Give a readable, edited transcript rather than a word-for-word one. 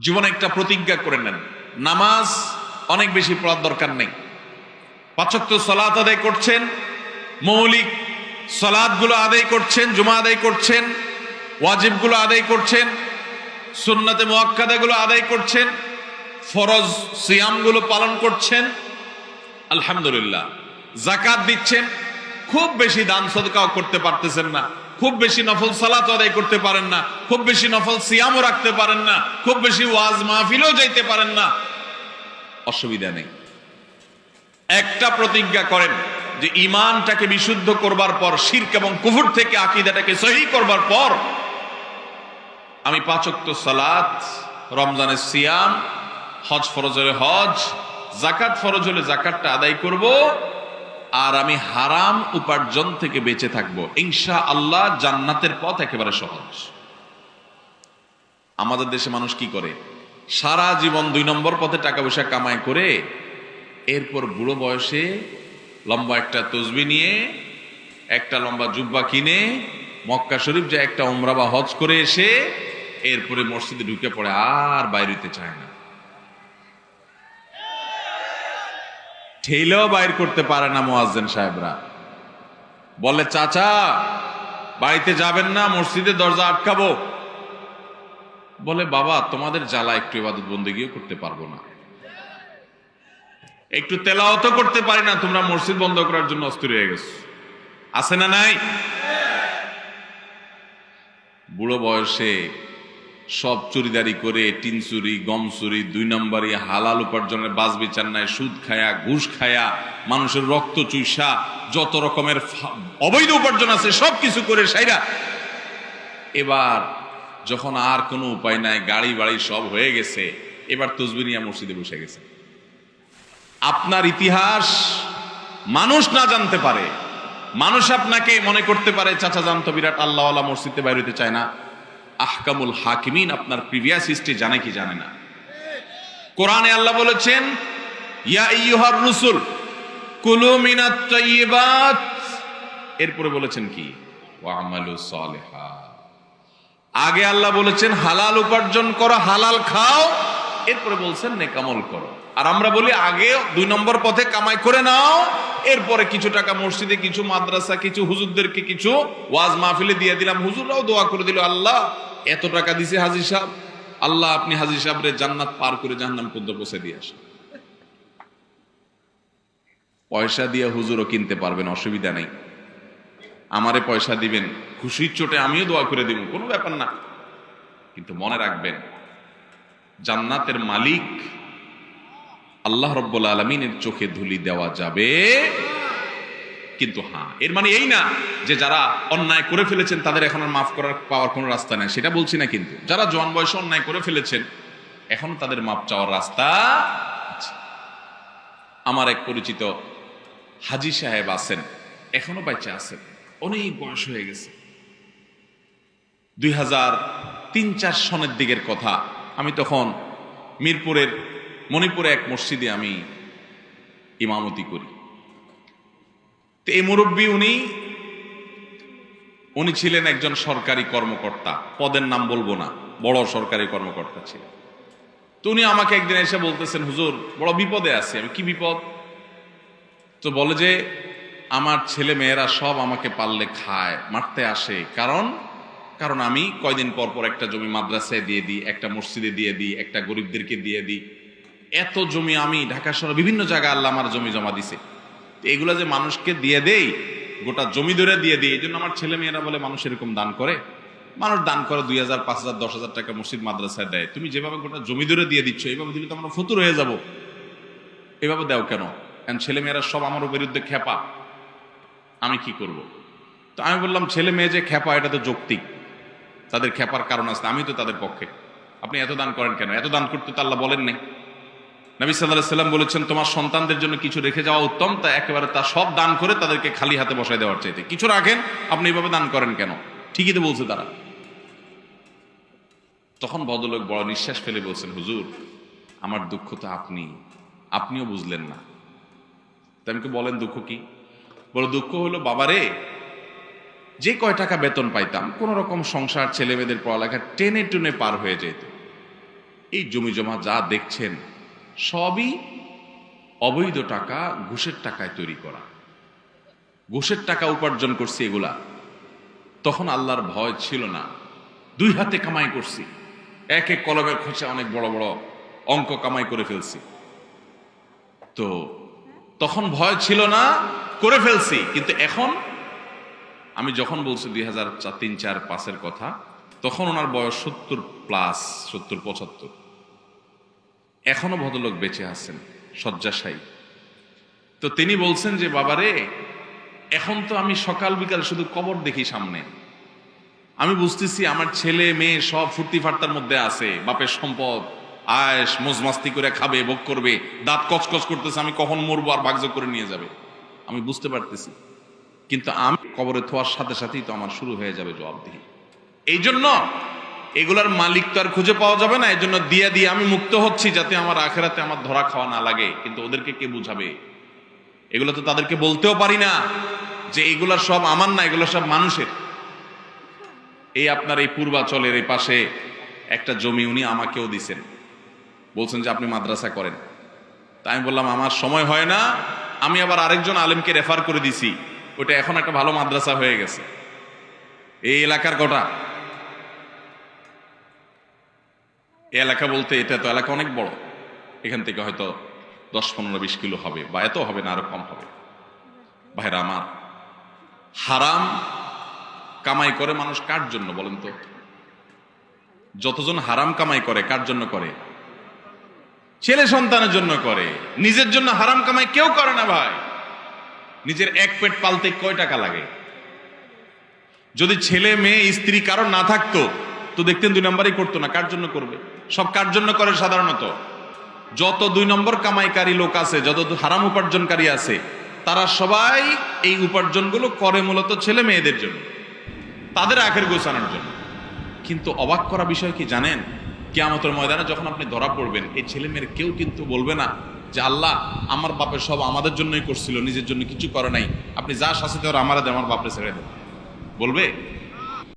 জীবনে একটা প্রতিজ্ঞা করে নেন, নামাজ অনেক বেশি পড়ার দরকার নেই। 5 ওয়াক্ত সালাত আদায় করছেন, মৌলিক সালাতগুলো আদায় করছেন, জুমা আদায় করছেন, ওয়াজিবগুলো আদায় করছেন, সুন্নাতে মুআক্কাদাগুলো আদায় করছেন, ফরজ সিয়ামগুলো পালন করছেন, আলহামদুলিল্লাহ। যাকাত দিচ্ছেন, খুব বেশি দান সদকাও করতে পারতেছেন না, খুব বেশি নফল সালাত আদায় করতে পারেন না, খুব বেশি নফল সিয়ামও রাখতে পারেন না, খুব বেশি ওয়াজ মাহফিলেও যাইতে পারেন না, অসুবিধা নেই। একটা প্রতিজ্ঞা করেন যে ঈমানটাকে বিশুদ্ধ করবার পর, শিরক এবং কুফর থেকে আকীদাটাকে সহিহ করবার পর আমি 5 ওয়াক্ত সালাত, রমজানের সিয়াম, হজ ফরজ হলে হজ, যাকাত ফরজ হলে যাকাতটা আদায় করব, আর আমি হারাম উপার্জন থেকে বেঁচে থাকবো। ইনশাআল্লাহ জান্নাতের পথ একেবারে সহজ। আমাদের দেশে মানুষ কি করে, সারা জীবন 2 নম্বর পথে টাকা পয়সা কামাই করে এরপর বুড়ো বয়সে লম্বা একটা তসবিহ নিয়ে, একটা লম্বা জুব্বা কিনে মক্কা শরীফ যায় একটা উমরা বা হজ করে এসে এরপরে মসজিদে ঢুকে পড়ে, আর বাইরে হইতে চায় না, ঠেলেও বাইর করতে পারে না। মুয়াজ্জিন সাহেবরা বলে, চাচা বাড়িতে যাবেন না, মসজিদে দরজা আটকাবো। বলে, বাবা তোমাদের জ্বালা একটু ইবাদত বন্দেগীও করতে পারবো না, একটু তেলাওয়াতও করতে পারি না, তোমরা মসজিদ বন্ধ করার জন্য অস্থির হয়ে গেছো। আছে না নাই? বুড়ো বয়সে সব চুরিদারি করে, টিন চুরি, গম চুরি, 2 নম্বরই হালাল উপার্জনের বাজ বিচার নাই, সুদ খায়া, ঘুষ খায়া, মানুষের রক্ত চুষা, যত রকমের অবৈধ উপার্জন আছে সব কিছু করে সাইরা এবার যখন আর কোনো উপায় নাই, গাড়ি বাড়ি সব হয়ে গেছে, এবার তসবিহ নিয়ে মসজিদে বসে গেছে। আপনার ইতিহাস মানুষ না জানতে পারে, মানুষ আপনাকে মনে করতে পারে চাচা জানতো বিরাট আল্লাহওয়ালা, মসজিদে বাইরে হতে চায় না। আহকামুল হাকিমিন আপনার প্রিভিয়াস হিস্ট্রি জানে কি জানে না। কোরআনে আল্লাহ বলেছেন, ইয়া আইয়ুহার রুসুল কুলু মিনাত তাইয়্যিবাত, এরপরে বলেছেন কি, ওয়া আমালু সালিহা। আগে আল্লাহ বলেছেন হালাল উপার্জন করো, হালাল খাও, এরপরে বলছেন নেক আমল করো। আর আমরা বলি আগে 2 নম্বর পথে কামাই করে নাও, এরপরে কিছু টাকা মসজিদে, কিছু মাদ্রাসা, কিছু হুজুরদেরকে কিছু ওয়াজ মাহফিলে দিয়ে দিলাম, হুজুররাও দোয়া করে দিল, আল্লাহ এত টাকা দিছে হাজী সাহেব, আল্লাহ আপনি হাজী সাহেবরে জান্নাত পার করে জাহান্নাম পর্যন্ত পৌঁছে দিয়ে আসেন। পয়সা দিয়ে হুজুরও কিনতে পারবেন, অসুবিধা নেই, আমারে পয়সা দিবেন, খুশির চোটে আমিও দোয়া করে দিব, কোনো ব্যাপার না। কিন্তু মনে রাখবেন, জান্নাতের মালিক আল্লাহ রাব্বুল আলামিনের চোখে ধুলি দেওয়া যাবে। কিন্তু হ্যাঁ, এর মানে এই না যে যারা অন্যায় করে ফেলেছেন তাদের এখন আর মাফ করার পাওয়ার কোনো রাস্তা নেই, সেটা বলছি না। কিন্তু যারা জওয়ান বয়সে অন্যায় করে ফেলেছেন এখন তাদের মাফ চাওয়ার রাস্তা আছে। আমার এক পরিচিত হাজী সাহেব আছেন, এখনো বেঁচে আছেন, অনেক বয়স হয়ে গেছে। 2003-4 সনের দিকের কথা, আমি তখন মিরপুরের মণিপুরে এক মসজিদে আমি ইমামতি করি। তো এই মুরব্বী উনি ছিলেন একজন সরকারি কর্মকর্তা, পদের নাম বলবো না, বড় সরকারি কর্মকর্তা ছিলেন। তো উনি আমাকে একদিন এসে বলতেছেন, হুজুর বড় বিপদে আছি। আমি, কি বিপদ? তো বলে যে আমার ছেলে মেয়েরা সব আমাকে পারলে খায়, মারতে আসে, কারণ আমি কয়দিন পর পর একটা জমি মাদ্রাসায় দিয়ে দিই, একটা মসজিদে দিয়ে দিই, একটা গরিবদেরকে দিয়ে দিই। এত জমি আমি ঢাকা শহরে বিভিন্ন জায়গায় আল্লাহ আমার জমি জমা দিছে, এগুলা যে মানুষকে দিয়ে দেই, গোটা জমি ধরে দিয়ে দিই। এই জন্য আমার ছেলে মেয়েরা বলে মানুষ এরকম দান করে, মানুষ দান করে 2000, 5000, 10,000 টাকা মসজিদ মাদ্রাসায় দেয়, তুমি যেভাবে গোটা জমি ধরে দিয়ে দিচ্ছ, এইভাবে দিলে তো আমরা ফতুর হয়ে যাব, এভাবে দাও কেন? কারণ ছেলে মেয়েরা সব আমার বিরুদ্ধে খেপা, আমি কি করব? তো আমি বললাম, ছেলে মেয়ে যে খেপা এটা তো যৌক্তিক, তাদের খেপার কারণ আছে, আমি তো তাদের পক্ষে। আপনি এত দান করেন কেন? এত দান করতে তো আল্লাহ বলেন নাই। নবী সাল্লাল্লাহু আলাইহি সাল্লাম বলেছেন, তোমার সন্তানদের জন্য কিছু রেখে যাওয়া উত্তম, তা একেবারে তা সব দান করে তাদেরকে খালি হাতে বসায় দেওয়ার চাইতে কিছু রাখেন, আপনি এইভাবে দান করেন কেন? ঠিকই তো বলছে তারা। তখন ভদ্রলোক বড় নিঃশ্বাস ফেলে বলছেন, হুজুর আমার দুঃখ তো আপনিও বুঝলেন না। তাই আমাকে বলেন দুঃখ কি? বলে, দুঃখ হলো বাবারে, যে কয় টাকা বেতন পাইতাম কোন রকম সংসার, ছেলে মেয়েদের পড়ালেখা টেনে টুনে পার হয়ে যেত, এই জমি জমা যা দেখছেন সবই অবৈধ টাকা, ঘুষের টাকায় তৈরি করা, ঘুষের টাকা উপার্জন করছি এগুলা। তখন আল্লাহর ভয় ছিল না, দুই হাতে কামাই করছি, এক এক কলমের খোঁচা অনেক বড় বড় অঙ্ক কামাই করে ফেলছি। তো তখন ভয় ছিল না, করে ফেলছি। কিন্তু এখন আমি যখন বলছি 2003-4-5 কথা, তখন ওনার বয়স 70+, 70-75। এখনো ভদ্রলোক বেঁচে আছেন, শয্যাশায়ী। তো তিনি বলছেন যে বাবারে, এখন তো আমি সকাল বিকাল শুধু কবর দেখি সামনে। আমি বুঝতেছি আমার ছেলে মেয়ে সব ফুর্তি ফার্তার মধ্যে আছে, বাপের সম্পদ আয়েশ মজমাস্তি করে খাবে, ভোগ করবে, দাঁত কচকচ করতেছে, আমি কখন মরবো আর ভাগযোগ করে নিয়ে যাবে, আমি বুঝতে পারতেছি। কিন্তু আমি কবরে থোয়ার সাথে সাথেই তো আমার শুরু হয়ে যাবে জবাবদিহি। এই জন্য এগুলার মালিক তো আর খুঁজে পাওয়া যাবে না, এই জন্য দিয়ে দিয়ে আমি মুক্ত হচ্ছি, যাতে আমার আখেরাতে আমার ধরা খাওয়া না লাগে। কিন্তু ওদেরকে কে বুঝাবে? এগুলো তো তাদেরকে বলতেও পারি না যে এগুলা সব আমার না, এগুলো সব মানুষের। এই আপনার এই পূর্বাচলের এই পাশে একটা জমি উনি আমাকেও দিছেন, বলছেন যে আপনি মাদ্রাসা করেন। তাই আমি বললাম আমার সময় হয় না, আমি আবার আরেকজন আলেমকে রেফার করে দিছি, ওটা এখন একটা ভালো মাদ্রাসা হয়ে গেছে। এই এলাকার কটা এলাকা বলতে, এটা তো এলাকা অনেক বড়, এখান থেকে হয়তো 10-15-20 কিলো হবে, বা এত হবে না, আরো কম হবে। ভাইরা আমার, হারাম কামাই করে মানুষ কার জন্য বলেন তো? যতজন হারাম কামাই করে কার জন্য করে? ছেলে সন্তানের জন্য করে, নিজের জন্য হারাম কামাই কেউ করে না ভাই। নিজের এক পেট পালতে কয় টাকা লাগে? যদি ছেলে মেয়ে স্ত্রী কারো না থাকতো তো দেখতেন 2 নম্বরই করতো না। কার জন্য করবে? সব কার জন্য করে? সাধারণত যত 2 নম্বর কামাইকারী লোক আছে, যত হারাম উপার্জনকারী আছে, তারা সবাই এই উপার্জনগুলো করে মূলত ছেলে মেয়েদের জন্য, তাদের আখের গোছানোর জন্য। কিন্তু অবাক করা বিষয় কি জানেন? কিয়ামতের ময়দানে যখন আপনি ধরা পড়বেন, এই ছেলে মেয়ের কেউ কিন্তু বলবে না যে আল্লাহ আমার বাপের সব আমাদের জন্যই করছিল, নিজের জন্য কিছু করে নাই, আপনি যা শাস্তি দেওয়ার আমার বাপরে ছেড়ে দেন। বলবে?